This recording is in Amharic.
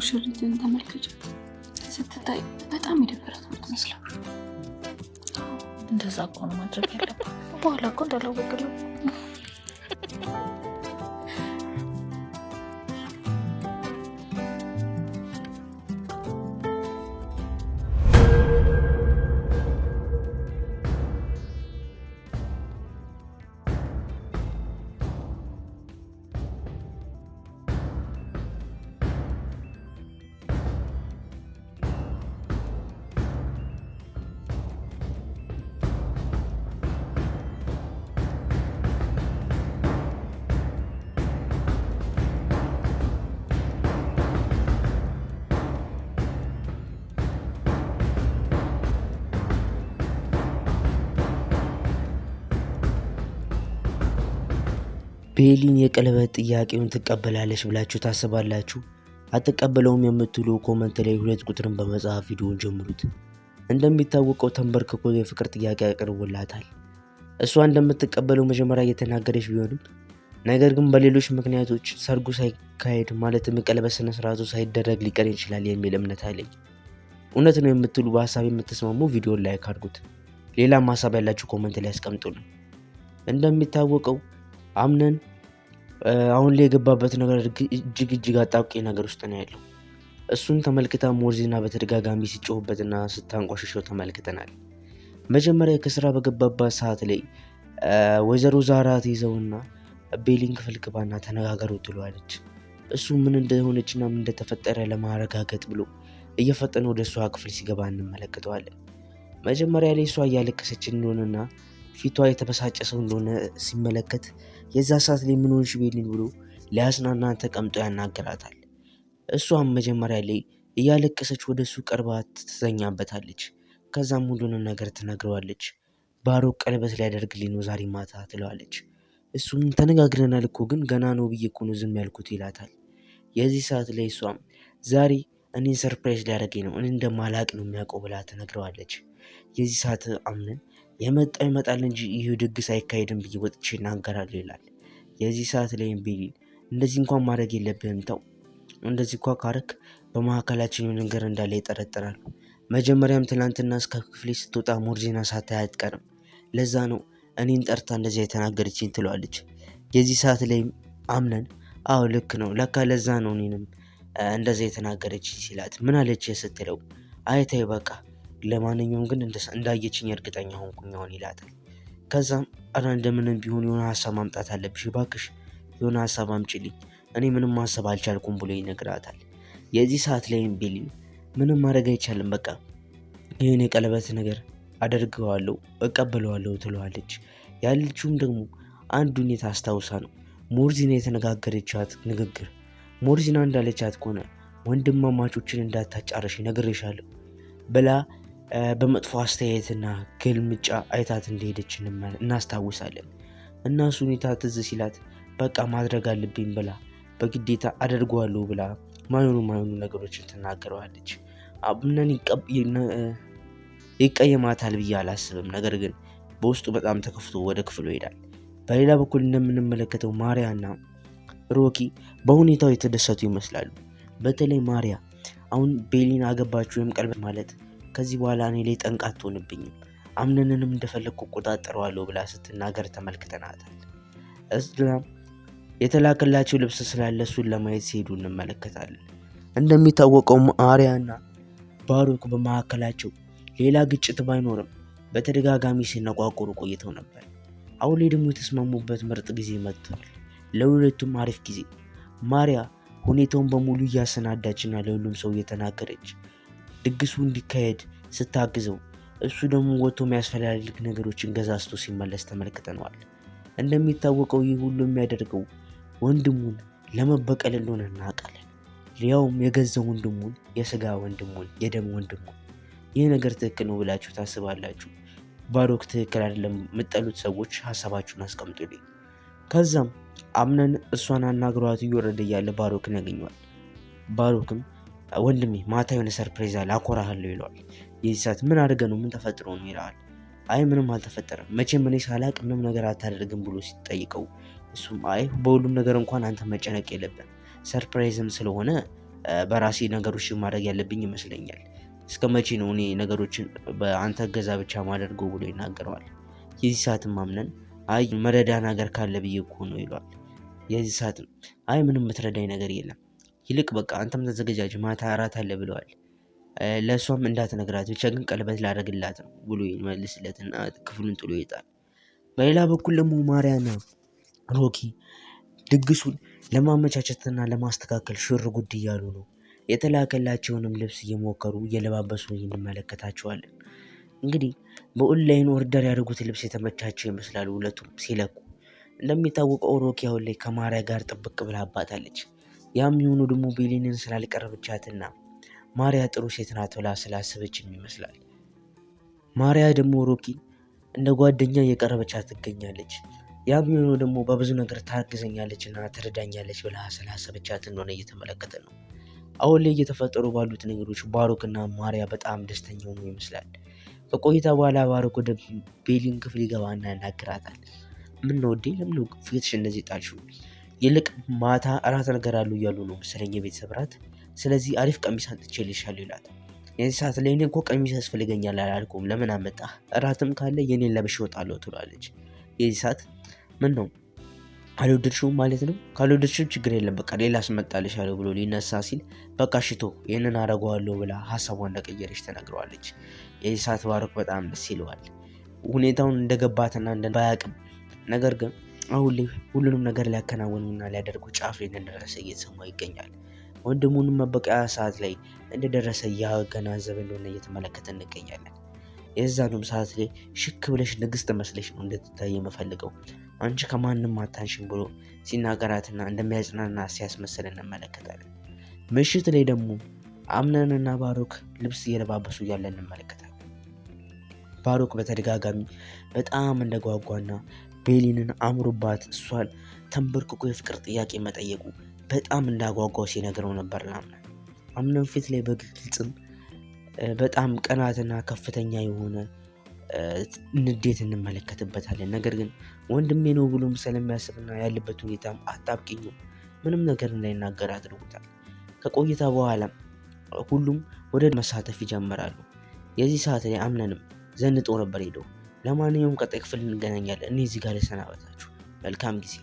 ሙሽሪትን ተመልከች። ስትታይ በጣም የደበራት ነው የምትመስለው። እንደዛ እኮ ነው ማድረግ ያለባት። በኋላ እኮ እንዳላወቅለው ቤሊን የቀለበት ጥያቄውን ትቀበላለች ብላችሁ ታስባላችሁ? አትቀበለውም የምትሉ ኮመንት ላይ 2 ቁጥርን በመጻፍ ቪዲዮውን ጀምሩት። እንደሚታወቀው ተንበርክኮ የፍቅር ጥያቄ አቅርቦላታል። እሷ እንደምትቀበለው መጀመሪያ እየተናገረች ቢሆንም ነገር ግን በሌሎች ምክንያቶች ሰርጉ ሳይካሄድ ማለትም የቀለበት ስነ ስርዓቱ ሳይደረግ ሊቀር ይችላል የሚል እምነት አለኝ። እውነት ነው የምትሉ በሀሳብ የምትስማሙ ቪዲዮን ላይክ አድርጉት። ሌላም ሀሳብ ያላችሁ ኮመንት ላይ ያስቀምጡልን። እንደሚታወቀው አምነን አሁን ላይ የገባበት ነገር እጅግ አጣብቂኝ ነገር ውስጥ ነው ያለው። እሱን ተመልክታ ሞርዚና በተደጋጋሚ ሲጮህበትና ስታንቋሽሸው ተመልክተናል። መጀመሪያ ከስራ በገባባት ሰዓት ላይ ወይዘሮ ዛራ ትይዘውና ቤሊን ክፍል ግባና ተነጋገሩ ትለዋለች። እሱ ምን እንደሆነችና ምን እንደተፈጠረ ለማረጋገጥ ብሎ እየፈጠነ ወደ እሷ ክፍል ሲገባ እንመለከተዋለን። መጀመሪያ ላይ እሷ እያለቀሰች እንደሆነና ፊቷ የተበሳጨ ሰው እንደሆነ ሲመለከት የዛ ሰዓት ላይ ምን ሆንሽ ቤሊን ብሎ ሊያጽናና ተቀምጦ ያናገራታል። እሷም መጀመሪያ ላይ እያለቀሰች ወደ እሱ ቀርባ ትተኛበታለች። ከዛም ሁሉንም ነገር ትነግረዋለች። ባሮክ ቀለበት ሊያደርግልኝ ነው ዛሬ ማታ ትለዋለች። እሱም ተነጋግረናል እኮ ግን ገና ነው ብዬ እኮ ነው ዝም ያልኩት ይላታል። የዚህ ሰዓት ላይ እሷም ዛሬ እኔን ሰርፕራይዝ ሊያደርገኝ ነው እኔ እንደማላቅ ነው የሚያውቀው ብላ ትነግረዋለች። የዚህ ሰዓት አምነን የመጣው ይመጣል እንጂ ይህ ድግስ አይካሄድም ብዬ ወጥቼ እናገራለሁ ይላል። የዚህ ሰዓት ላይ ቤሊን እንደዚህ እንኳን ማድረግ የለብህም ተው፣ እንደዚህ እንኳን ካረክ በመካከላችን ነገር እንዳለ ይጠረጥራሉ። መጀመሪያም ትናንትና እስከ ክፍሌ ስትወጣ ሞርዚና ሳታይ አትቀርም፣ ለዛ ነው እኔን ጠርታ እንደዚያ የተናገረችኝ ትለዋለች። የዚህ ሰዓት ላይ አምነን አዎ ልክ ነው ለካ ለዛ ነው እኔንም እንደዚያ የተናገረችኝ ሲላት ምን አለች ስትለው አይታይ በቃ ለማንኛውም ግን እንዳየችኝ እርግጠኛ ሆንኩኝ አሁን ይላታል። ከዛም አረ እንደምንም ቢሆን የሆነ ሀሳብ ማምጣት አለብሽ እባክሽ የሆነ ሀሳብ አምጪልኝ እኔ ምንም ማሰብ አልቻልኩም ብሎ ይነግራታል። የዚህ ሰዓት ላይ ቤሊን ምንም ማድረግ አይቻልም በቃ ይህን የቀለበት ነገር አደርገዋለሁ እቀበለዋለሁ ትለዋለች። ያለችውም ደግሞ አንድ ሁኔታ አስታውሳ ነው ሞርዚና የተነጋገረቻት ንግግር። ሞርዚና እንዳለቻት ከሆነ ወንድማማቾችን እንዳታጫረሽ ነግሬሻለሁ ብላ በመጥፎ አስተያየትና ግልምጫ አይታት እንደሄደች እናስታውሳለን። እና እሱ ሁኔታ ትዝ ሲላት በቃ ማድረግ አለብኝ ብላ በግዴታ አደርገዋለሁ ብላ ማይሆኑ ነገሮችን ትናገረዋለች። አምነን ይቀየማታል ብዬ አላስብም፣ ነገር ግን በውስጡ በጣም ተከፍቶ ወደ ክፍሉ ይሄዳል። በሌላ በኩል እንደምንመለከተው ማሪያና ሮኪ በሁኔታው የተደሰቱ ይመስላሉ። በተለይ ማሪያ አሁን ቤሊን አገባችሁ ወይም ቀለበት ማለት ከዚህ በኋላ እኔ ላይ ጠንቅ አትሆንብኝም፣ አምነንንም እንደፈለግኩ እቆጣጠረዋለሁ ብላ ስትናገር ተመልክተናታል። እዛም የተላከላቸው ልብስ ስላለ እሱን ለማየት ሲሄዱ እንመለከታለን። እንደሚታወቀው ማሪያና ባሮክ በመካከላቸው ሌላ ግጭት ባይኖርም በተደጋጋሚ ሲነቋቁሩ ቆይተው ነበር። አሁን ላይ ደግሞ የተስማሙበት ምርጥ ጊዜ መጥቷል። ለሁለቱም አሪፍ ጊዜ። ማሪያ ሁኔታውን በሙሉ እያሰናዳችና ለሁሉም ሰው እየተናገረች ድግሱ እንዲካሄድ ስታግዘው እሱ ደግሞ ወጥቶ የሚያስፈልግ ነገሮችን ገዛዝቶ ሲመለስ ተመልክተነዋል። እንደሚታወቀው ይህ ሁሉ የሚያደርገው ወንድሙን ለመበቀል እንደሆነ እናውቃለን። ሊያውም የገዛ ወንድሙን፣ የስጋ ወንድሙን፣ የደም ወንድሙን። ይህ ነገር ትክክል ነው ብላችሁ ታስባላችሁ? ባሮክ ትክክል አይደለም የምትጠሉት ሰዎች ሀሳባችሁን አስቀምጡልኝ። ከዛም አምነን እሷን አናግሯት እየወረደ እያለ ባሮክን ያገኘዋል። ባሮክም ወንድሜ ማታ የሆነ ሰርፕራይዝ አለ አኮራሃለሁ ይለዋል። የዚህ ሰዓት ምን አድርገህ ነው ምን ተፈጥሮ ነው ይለዋል። አይ ምንም አልተፈጠረም መቼም እኔ ሳላቅ ምንም ነገር አታደርግም ብሎ ሲጠይቀው እሱም አይ በሁሉም ነገር እንኳን አንተ መጨነቅ የለብን ሰርፕራይዝም ስለሆነ በራሴ ነገሮችን ማድረግ ያለብኝ ይመስለኛል። እስከ መቼ ነው እኔ ነገሮችን በአንተ እገዛ ብቻ ማደርገው ብሎ ይናገረዋል። የዚህ ሰዓትም አምነን አይ መረዳ ነገር ካለ ብዬ እኮ ነው ይለዋል። የዚህ ሰዓትም አይ ምንም የምትረዳኝ ነገር የለም፣ ይልቅ በቃ አንተም ተዘገጃጅ ማታ እራት አለ ብለዋል። ለእሷም እንዳትነግራት ብቻ ግን ቀለበት ላደርግላት ነው ብሎ ይመልስለትና ክፍሉን ጥሎ ይወጣል። በሌላ በኩል ደግሞ ማርያና ሮኪ ድግሱን ለማመቻቸትና ለማስተካከል ሽር ጉድ እያሉ ነው። የተላከላቸውንም ልብስ እየሞከሩ እየለባበሱ እንመለከታቸዋለን። እንግዲህ በኦንላይን ኦርደር ያደርጉት ልብስ የተመቻቸው ይመስላሉ ሁለቱም ሲለኩ። እንደሚታወቀው ሮኪ አሁን ላይ ከማርያ ጋር ጥብቅ ብላ አባታለች። ያም የሆኑ ደግሞ ቤሊንን ስላልቀረበቻትና ማርያ ጥሩ ሴት ናት ብላ ስላሰበችም ይመስላል። ማርያ ደግሞ ሮኪን እንደ ጓደኛ እየቀረበቻት ትገኛለች። ያም የሆነው ደግሞ በብዙ ነገር ታግዘኛለች እና ትረዳኛለች ብላ ስላሰበቻት እንደሆነ እየተመለከተ ነው። አሁን ላይ እየተፈጠሩ ባሉት ነገሮች ባሮክና ማርያ በጣም ደስተኛ ሆኖ ይመስላል። ከቆይታ በኋላ ባሮክ ወደ ቤሊን ክፍል ይገባና ያናግራታል። ምን ነው ወዴ ለምን ነው ፊትሽ እንደዚህ ጣልሽው? ይልቅ ማታ እራት ነገር አሉ እያሉ ነው መሰለኝ የቤተሰብ እራት። ስለዚህ አሪፍ ቀሚስ አንጥቼልሻለሁ ይላል። የዚህ ሰዓት ላይ እኔ እኮ ቀሚስ ያስፈልገኛል አላልኩም፣ ለምን አመጣ? እራትም ካለ የኔን ለብሼ እወጣለሁ ትላለች። የዚህ ሰዓት ምን ነው አልወደድሽውም ማለት ነው? ካልወደድሽው ችግር የለም በቃ ሌላ አስመጣልሻለሁ ብሎ ሊነሳ ሲል በቃ ሽቶ ይህንን አደርገዋለሁ ብላ ሀሳቧን እንደቀየረች ተነግረዋለች። የዚህ ሰዓት ባሮክ በጣም ደስ ይለዋል። ሁኔታውን እንደገባትና ባያቅም ነገር ግን አሁን ላይ ሁሉንም ነገር ሊያከናውኑና ሊያደርጉ ጫፍ ላይ እንደደረሰ እየተሰማው ይገኛል። ወንድሙንም መበቂያ ሰዓት ላይ እንደደረሰ እያገናዘበ እንደሆነ እየተመለከተ እንገኛለን። የዛኑም ሰዓት ላይ ሽክ ብለሽ ንግስት መስለሽ ነው እንድትታይ የምፈልገው፣ አንቺ ከማንም አታንሽም ብሎ ሲናገራትና እንደሚያጽናና ሲያስመስል እንመለከታለን። ምሽት ላይ ደግሞ አምነንና ባሮክ ልብስ እየለባበሱ እያለ እንመለከታለን። ባሮክ በተደጋጋሚ በጣም እንደጓጓና ቤሊንን አምሮባት እሷን ተንበርክኮ የፍቅር ጥያቄ መጠየቁ በጣም እንዳጓጓው ሲነግረው ነበር ለአምነን። አምነን ፊት ላይ በግልጽም በጣም ቀናትና ከፍተኛ የሆነ ንዴት እንመለከትበታለን። ነገር ግን ወንድሜ ነው ብሎም ስለሚያስብና ያለበት ሁኔታም አጣብቂኙ ምንም ነገር እንዳይናገር አድርጎታል። ከቆይታ በኋላ ሁሉም ወደ መሳተፍ ይጀምራሉ። የዚህ ሰዓት ላይ አምነንም ዘንጦ ነበር ሄደው። ለማንኛውም ቀጣይ ክፍል እንገናኛለን። እኔ እዚህ ጋር ልሰናበታችሁ። መልካም ጊዜ